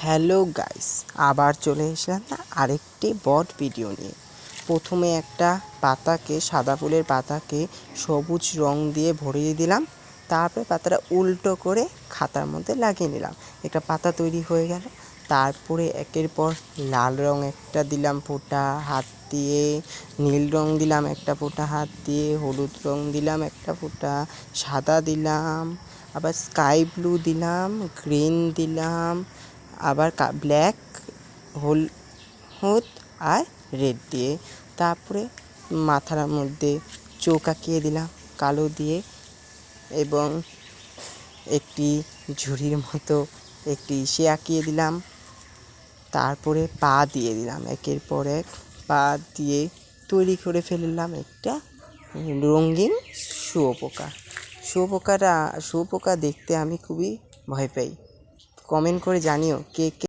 Hello guys, আবার চলে এসলাম আরেকটি বট ভিডিও নিয়ে। প্রথমে একটা পাতাকে, সাদা ফুলের পাতাকে সবুজ রং দিয়ে ভরিয়ে দিলাম। তারপরে পাতাটা উল্টো করে খাতার মধ্যে লাগিয়ে নিলাম। একটা পাতা তৈরি হয়ে গেল। তারপরে একের পর লাল রং একটা দিলাম ফোঁটা হাত দিয়ে, নীল রং দিলাম একটা ফোঁটা হাত দিয়ে, হলুদ রং দিলাম একটা ফোঁটা, সাদা দিলাম, আবার স্কাই ব্লু দিলাম, গ্রিন দিলাম, আবার ব্ল্যাক, হলুদ আর রেড দিয়ে। তারপরে মাথার মধ্যে চোখ আঁকিয়ে দিলাম কালো দিয়ে, এবং একটি ঝুড়ির মতো একটি আঁকিয়ে দিলাম। তারপরে পা দিয়ে দিলাম, একের পর এক পা দিয়ে তৈরি করে ফেললাম একটা রঙিন শুঁয়োপোকা। শুঁয়োপোকা দেখতে আমি খুবই ভয় পাই। কমেন্ট করে জানিও কে কে